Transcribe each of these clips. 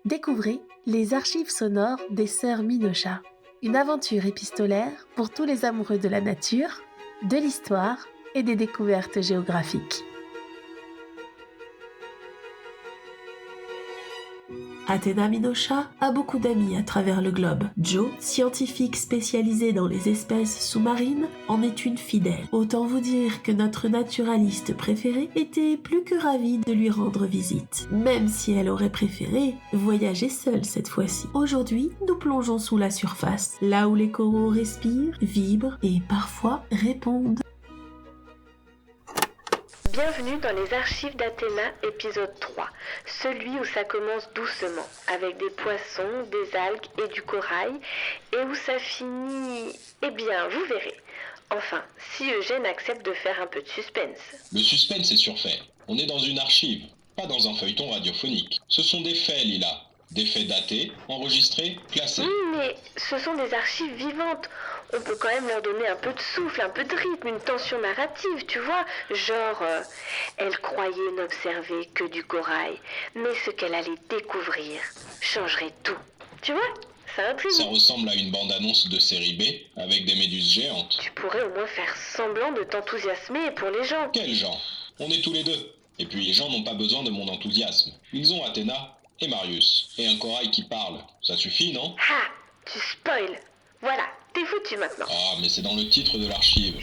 Découvrez les archives sonores des sœurs Minocha, une aventure épistolaire pour tous les amoureux de la nature, de l'histoire et des découvertes géographiques. Athéna Minocha a beaucoup d'amis à travers le globe. Jo, scientifique spécialisée dans les espèces sous-marines, en est une fidèle. Autant vous dire que notre naturaliste préférée était plus que ravie de lui rendre visite, même si elle aurait préféré voyager seule cette fois-ci. Aujourd'hui, nous plongeons sous la surface, là où les coraux respirent, vibrent et parfois répondent. Bienvenue dans les archives d'Athéna, épisode 3, celui où ça commence doucement, avec des poissons, des algues et du corail, et où ça finit... Eh bien, vous verrez. Enfin, si Eugène accepte de faire un peu de suspense. Le suspense est surfait. On est dans une archive, pas dans un feuilleton radiophonique. Ce sont des faits, Lila. Des faits datés, enregistrés, classés. Oui, mais ce sont des archives vivantes. On peut quand même leur donner un peu de souffle, un peu de rythme, une tension narrative, tu vois. Genre, elle croyait n'observer que du corail, mais ce qu'elle allait découvrir changerait tout. Tu vois, ça intrigue. Ça ressemble à une bande-annonce de série B, avec des méduses géantes. Tu pourrais au moins faire semblant de t'enthousiasmer pour les gens. Quels gens? On est tous les deux. Et puis les gens n'ont pas besoin de mon enthousiasme. Ils ont Athéna et Marius. Et un corail qui parle. Ça suffit, non? Ah, tu spoil. Voilà, t'es foutu maintenant. Ah, mais c'est dans le titre de l'archive.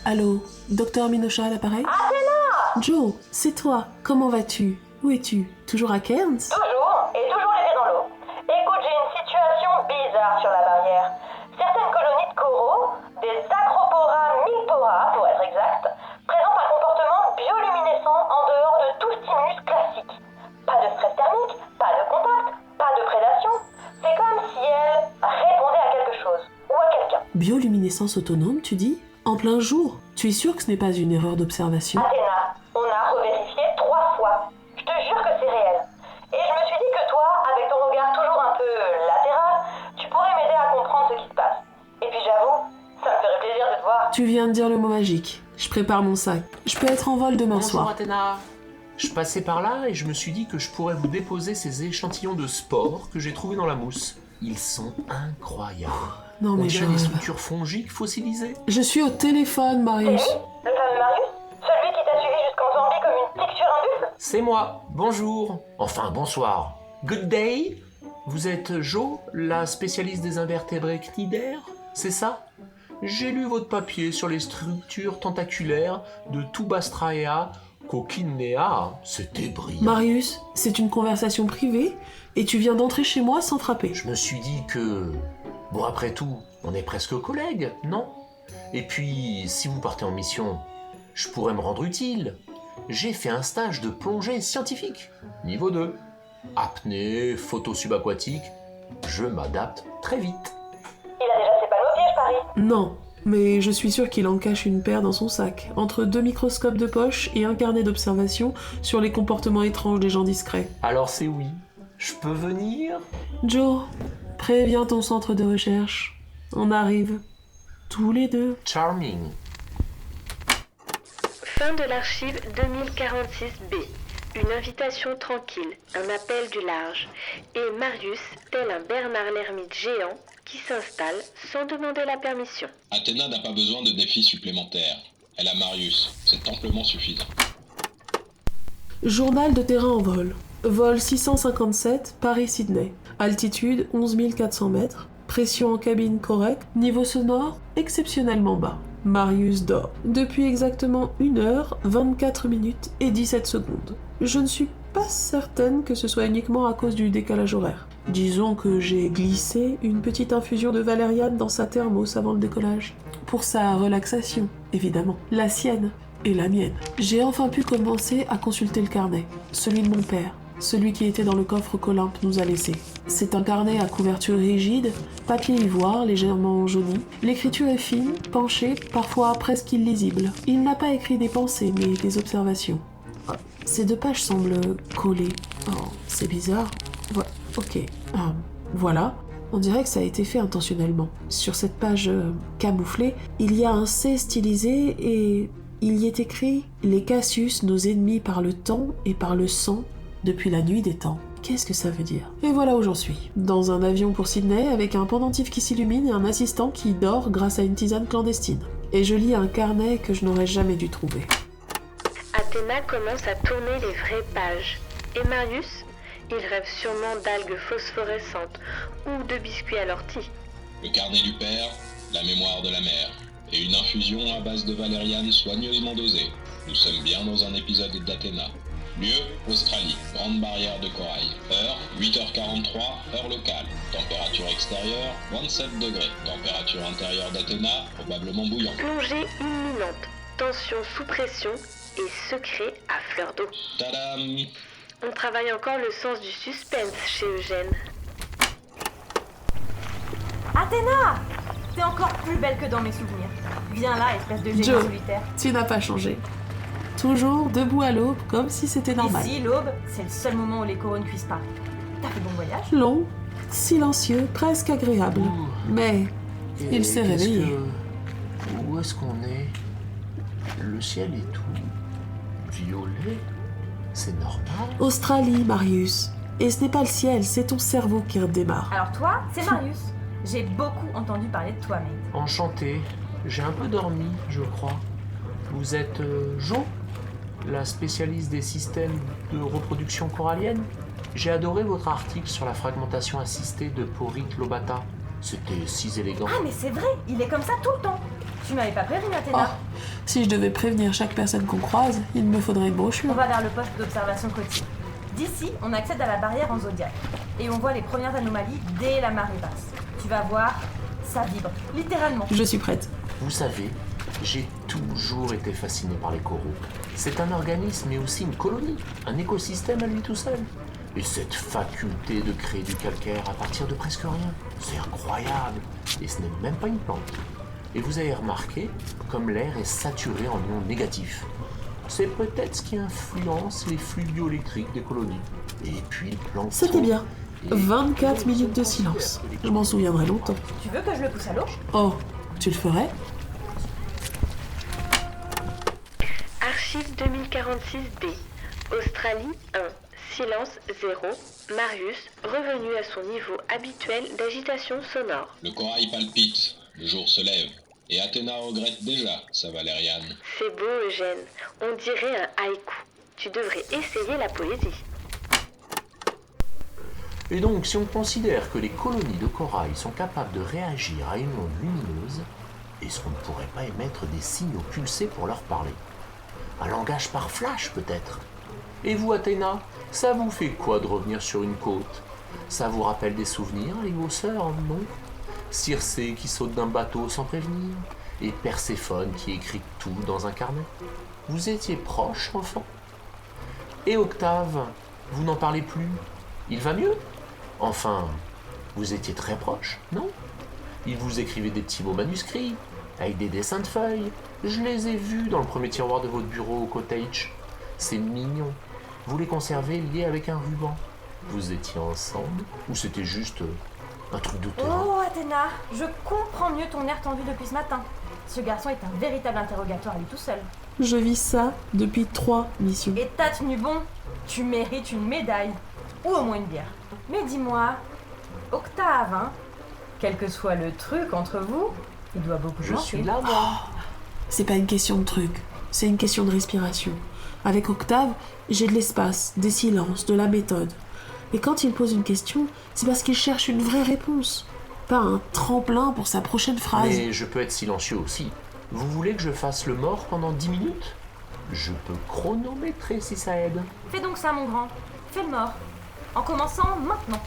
Allô, docteur Minocha à l'appareil? Athéna! Jo, c'est toi, comment vas-tu? Où es-tu? Toujours à Cairns? Toujours, et toujours les pieds dans l'eau. Écoute, j'ai une situation bizarre sur la barrière. Certaines colonies de coraux, des Acropora milpora pour être exact, présentent un comportement bioluminescent en dehors de tout stimulus classique. Pas de stress thermique, pas de contact, pas de prédation. C'est comme si elles répondaient à quelque chose, ou à quelqu'un. Bioluminescence autonome, tu dis? En plein jour? Tu es sûr que ce n'est pas une erreur d'observation? Athéna, on a revérifié 3 fois. Je te jure que c'est réel. Et je me suis dit que toi, avec ton regard toujours un peu latéral, tu pourrais m'aider à comprendre ce qui se passe. Et puis j'avoue, ça me ferait plaisir de te voir. Tu viens de dire le mot magique. Je prépare mon sac. Je peux être en vol demain Bonjour soir. Athéna. Je passais par là et je me suis dit que je pourrais vous déposer ces échantillons de spores que j'ai trouvés dans la mousse. Ils sont incroyables. Non On mais dirait des structures fongiques fossilisées. Je suis au téléphone, C'est Marius. lui, le fameux Marius? Celui qui t'a suivi jusqu'en Zambie comme une tique sur un buffle? C'est moi. Bonjour. Enfin, bonsoir. Good day. Vous êtes Jo, la spécialiste des invertébrés cnidaires, c'est ça? J'ai lu votre papier sur les structures tentaculaires de Tubastraea coquinea. C'était brillant. Marius, c'est une conversation privée et tu viens d'entrer chez moi sans frapper. Je me suis dit que... Bon, après tout, on est presque collègues, non? Et puis, si vous partez en mission, je pourrais me rendre utile. J'ai fait un stage de plongée scientifique, niveau 2. Apnée, photo subaquatique, je m'adapte très vite. Il a déjà ses panneaux au pied, je parie. Non, mais je suis sûre qu'il en cache une paire dans son sac, entre 2 microscopes de poche et un carnet d'observation sur les comportements étranges des gens discrets. Alors c'est oui. Je peux venir? Jo, préviens ton centre de recherche. On arrive. Tous les deux. Charming. Fin de l'archive 2046B. Une invitation tranquille, un appel du large. Et Marius, tel un Bernard l'ermite géant, qui s'installe sans demander la permission. Athéna n'a pas besoin de défis supplémentaires. Elle a Marius. C'est amplement suffisant. Journal de terrain en vol. Vol 657, Paris-Sydney. Altitude 11 400 mètres. Pression en cabine correcte. Niveau sonore exceptionnellement bas. Marius dort. Depuis exactement 1 heure, 24 minutes et 17 secondes. Je ne suis pas certaine que ce soit uniquement à cause du décalage horaire. Disons que j'ai glissé une petite infusion de valériane dans sa thermos avant le décollage. Pour sa relaxation, évidemment. La sienne et la mienne. J'ai enfin pu commencer à consulter le carnet. Celui de mon père. Celui qui était dans le coffre qu'Olympe nous a laissé. C'est un carnet à couverture rigide, papier ivoire légèrement jauni. L'écriture est fine, penchée, parfois presque illisible. Il n'a pas écrit des pensées, mais des observations. Ces 2 pages semblent collées. Oh, c'est bizarre. Ok. Voilà. On dirait que ça a été fait intentionnellement. Sur cette page camouflée, il y a un C stylisé et Il y est écrit « Les Cassius, nos ennemis par le temps et par le sang, depuis la nuit des temps ». Qu'est-ce que ça veut dire? Et voilà où j'en suis. Dans un avion pour Sydney, avec un pendentif qui s'illumine et un assistant qui dort grâce à une tisane clandestine. Et je lis un carnet que je n'aurais jamais dû trouver. Athéna commence à tourner les vraies pages. Et Marius? Il rêve sûrement d'algues phosphorescentes ou de biscuits à l'ortie. Le carnet du père, la mémoire de la mère, et une infusion à base de valériane soigneusement dosée. Nous sommes bien dans un épisode d'Athéna. Lieu, Australie, Grande Barrière de Corail. Heure, 8h43, heure locale. Température extérieure, 27 degrés. Température intérieure d'Athéna, probablement bouillante. Plongée imminente, tension sous pression et secret à fleur d'eau. Tadam! On travaille encore le sens du suspense chez Eugène. Athéna! T'es encore plus belle que dans mes souvenirs. Viens là, espèce de génie Joe. solitaire. Tu n'as pas changé. Toujours debout à l'aube, comme si c'était normal. Ici, l'aube, c'est le seul moment où les coraux ne cuisent pas. T'as fait bon voyage? Long, silencieux, presque agréable. Mais Et il s'est qu'est-ce réveillé. Où est-ce qu'on est? Le ciel est tout violet. C'est normal. Australie, Marius. Et ce n'est pas le ciel, c'est ton cerveau qui redémarre. Alors toi, c'est Marius. J'ai beaucoup entendu parler de toi, mate. Enchanté. J'ai un peu dormi, je crois. Vous êtes Jo, la spécialiste des systèmes de reproduction corallienne? J'ai adoré votre article sur la fragmentation assistée de Porite lobata. C'était si élégant. Ah mais c'est vrai, il est comme ça tout le temps. Tu m'avais pas prévenu, Oh, Athéna. si je devais prévenir chaque personne qu'on croise, il me faudrait une On brochure. va vers le poste d'observation côtier. D'ici, on accède à la barrière en zodiaque. Et on voit les premières anomalies dès la marée basse. Tu vas voir, ça vibre, littéralement. Je suis prête. Vous savez, j'ai toujours été fasciné par les coraux. C'est un organisme mais aussi une colonie, un écosystème à lui tout seul. Et cette faculté de créer du calcaire à partir de presque rien, c'est incroyable. Et ce n'est même pas une plante. Et vous avez remarqué comme l'air est saturé en ions négatifs. C'est peut-être ce qui influence les flux bioélectriques des colonies. Et puis le plancton. C'était bien. Et 24 minutes de silence. Je m'en souviendrai longtemps. Tu veux que je le pousse à l'eau? Oh, tu le ferais? Archive 2046D. Australie 1. Silence 0. Marius, revenu à son niveau habituel d'agitation sonore. Le corail palpite, le jour se lève. Et Athéna regrette déjà sa valériane. C'est beau, Eugène. On dirait un haïku. Tu devrais essayer la poésie. Et donc, si on considère que les colonies de corail sont capables de réagir à une onde lumineuse, est-ce qu'on ne pourrait pas émettre des signaux pulsés pour leur parler? Un langage par flash, peut-être? Et vous, Athéna, ça vous fait quoi de revenir sur une côte? Ça vous rappelle des souvenirs, les vos sœurs, non? Circé qui saute d'un bateau sans prévenir, et Perséphone qui écrit tout dans un carnet. Vous étiez proche, enfant? Et Octave, vous n'en parlez plus? Il va mieux? Enfin, vous étiez très proche, non? Il vous écrivait des petits mots manuscrits, avec des dessins de feuilles. Je les ai vus dans le premier tiroir de votre bureau au cottage. C'est mignon. Vous les conservez liés avec un ruban. Vous étiez ensemble? Ou c'était juste un truc de terrain? Oh, Athéna, je comprends mieux ton air tendu depuis ce matin. Ce garçon est un véritable interrogatoire à lui tout seul. Je vis ça depuis 3 missions. Et t'as tenu bon. Tu mérites une médaille. Ou au moins une bière. Mais dis-moi, Octave, hein? Quel que soit le truc entre vous, il doit beaucoup Je manquer. suis là, moi. C'est pas une question de truc, c'est une question de respiration. Avec Octave, j'ai de l'espace, des silences, de la méthode. Et quand il pose une question, c'est parce qu'il cherche une vraie réponse, pas un tremplin pour sa prochaine phrase. Mais je peux être silencieux aussi. Vous voulez que je fasse le mort pendant 10 minutes? Je peux chronométrer si ça aide. Fais donc ça, mon grand. Fais le mort. En commençant maintenant.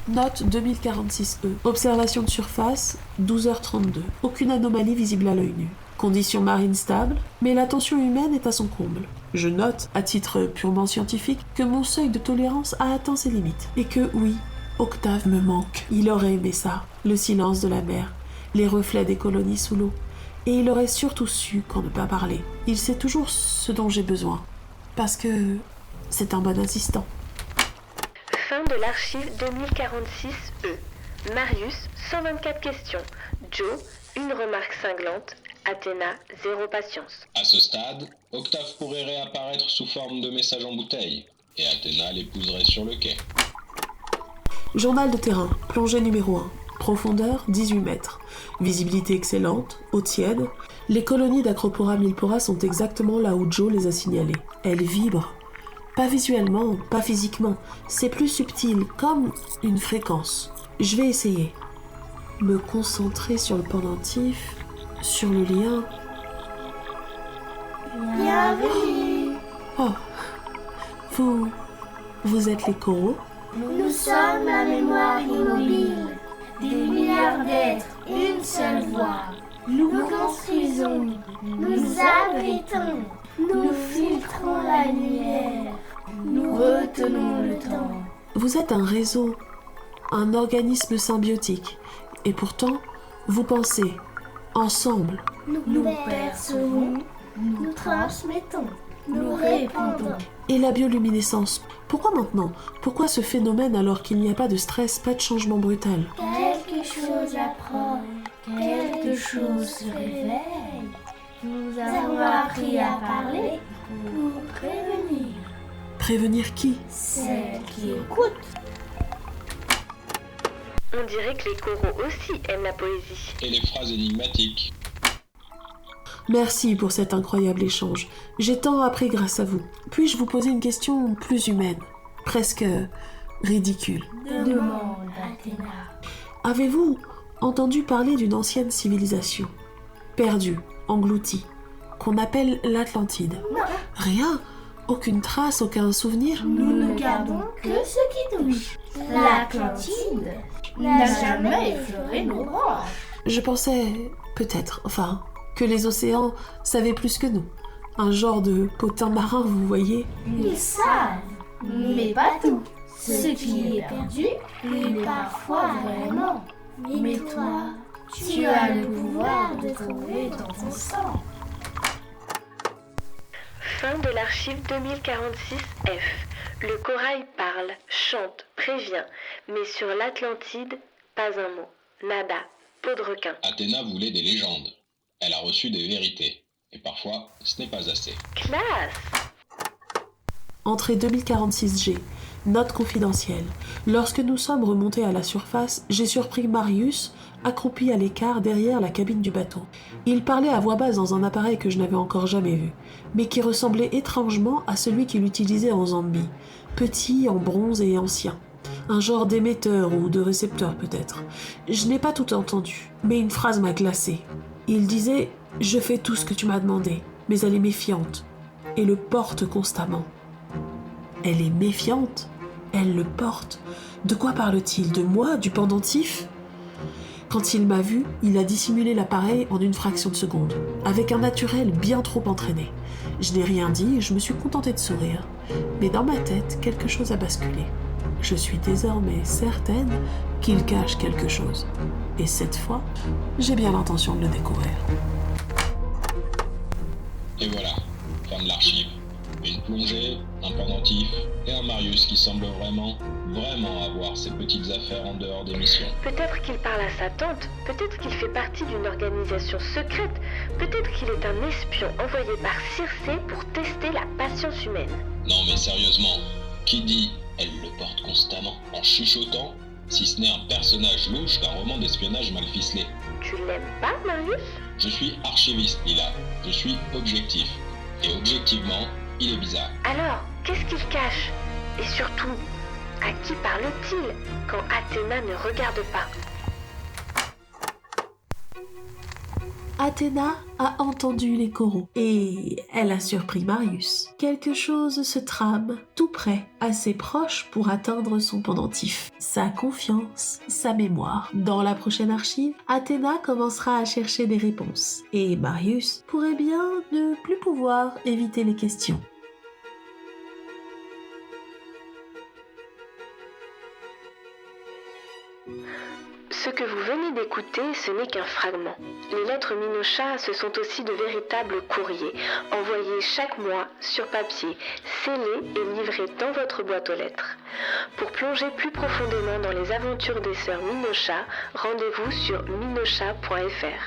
Note 2046E. Observation de surface, 12h32. Aucune anomalie visible à l'œil nu. Conditions marines stables, mais la tension humaine est à son comble. Je note, à titre purement scientifique, que mon seuil de tolérance a atteint ses limites. Et que, oui, Octave me manque. Il aurait aimé ça. Le silence de la mer, les reflets des colonies sous l'eau. Et il aurait surtout su quand ne pas parler. Il sait toujours ce dont j'ai besoin. Parce que c'est un bon assistant. Fin de l'archive 2046E. Marius, 124 questions. Joe, une remarque cinglante. Athéna, zéro patience. À ce stade, Octave pourrait réapparaître sous forme de message en bouteille, et Athéna l'épouserait sur le quai. Journal de terrain, plongée numéro 1. Profondeur 18 mètres. Visibilité excellente, eau tiède. Les colonies d'Acropora milpora sont exactement là où Joe les a signalées. Elles vibrent. Pas visuellement, pas physiquement. C'est plus subtil, comme une fréquence. Je vais essayer. Me concentrer sur le pendentif, sur le lien. Bienvenue. Oh, vous êtes les coraux? Nous sommes la mémoire immobile, des milliards d'êtres, une seule voix. Nous construisons, nous abritons, nous filtrons la lumière, nous retenons le temps. Vous êtes un réseau, un organisme symbiotique. Et pourtant, vous pensez, ensemble. Nous percevons, nous transmettons, nous répondons. Et la bioluminescence, pourquoi maintenant? Pourquoi ce phénomène alors qu'il n'y a pas de stress, pas de changement brutal? Quelque chose approche, quelque chose se réveille. Nous avons appris à parler pour prévenir. Prévenir qui? Celle qui écoute. On dirait que les coraux aussi aiment la poésie. Et les phrases énigmatiques. Merci pour cet incroyable échange. J'ai tant appris grâce à vous. Puis-je vous poser une question plus humaine, presque ridicule? Demande Athéna. Avez-vous entendu parler d'une ancienne civilisation, perdue, engloutie, qu'on appelle l'Atlantide? Rien? Aucune trace, aucun souvenir? Nous ne gardons que ce qui touche. L'Atlantide n'a jamais effleuré nos branches. Je pensais, peut-être, que les océans savaient plus que nous. Un genre de potin marin, vous voyez? Ils savent, mais pas tout. Ce qui est perdu est parfois vraiment. Mais toi, tu as le pouvoir de trouver dans ton sang. Fin de l'archive 2046F. Le corail parle, chante, prévient, mais sur l'Atlantide, pas un mot. Nada, peau de requin. Athéna voulait des légendes. Elle a reçu des vérités. Et parfois, ce n'est pas assez. Classe! Entrée 2046G. Note confidentielle. Lorsque nous sommes remontés à la surface, j'ai surpris Marius, accroupi à l'écart derrière la cabine du bateau. Il parlait à voix basse dans un appareil que je n'avais encore jamais vu, mais qui ressemblait étrangement à celui qu'il utilisait en Zambie, petit, en bronze et ancien. Un genre d'émetteur ou de récepteur peut-être. Je n'ai pas tout entendu, mais une phrase m'a glacée. Il disait « Je fais tout ce que tu m'as demandé », mais elle est méfiante et le porte constamment. Elle est méfiante, elle le porte. De quoi parle-t-il? De moi? Du pendentif? Quand il m'a vu, il a dissimulé l'appareil en une fraction de seconde, avec un naturel bien trop entraîné. Je n'ai rien dit, je me suis contentée de sourire. Mais dans ma tête, quelque chose a basculé. Je suis désormais certaine qu'il cache quelque chose. Et cette fois, j'ai bien l'intention de le découvrir. Et voilà, fin de l'archive. Une plongée, un pendentif et un Marius qui semble vraiment avoir ses petites affaires en dehors des missions. Peut-être qu'il parle à sa tante, peut-être qu'il fait partie d'une organisation secrète, peut-être qu'il est un espion envoyé par Circé pour tester la patience humaine. Non mais sérieusement, qui dit elle le porte constamment en chuchotant, si ce n'est un personnage louche d'un roman d'espionnage mal ficelé? Tu l'aimes pas, Marius? Je suis archiviste, Lila. Je suis objectif. Et objectivement, il est bizarre. Alors, qu'est-ce qu'il cache? Et surtout, à qui parle-t-il quand Athéna ne regarde pas? Athéna a entendu les coraux et elle a surpris Marius. Quelque chose se trame, tout près, assez proche pour atteindre son pendentif. Sa confiance, sa mémoire. Dans la prochaine archive, Athéna commencera à chercher des réponses et Marius pourrait bien ne plus pouvoir éviter les questions. Ce que vous venez d'écouter, ce n'est qu'un fragment. Les lettres Minocha, ce sont aussi de véritables courriers, envoyés chaque mois sur papier, scellés et livrés dans votre boîte aux lettres. Pour plonger plus profondément dans les aventures des sœurs Minocha, rendez-vous sur minocha.fr.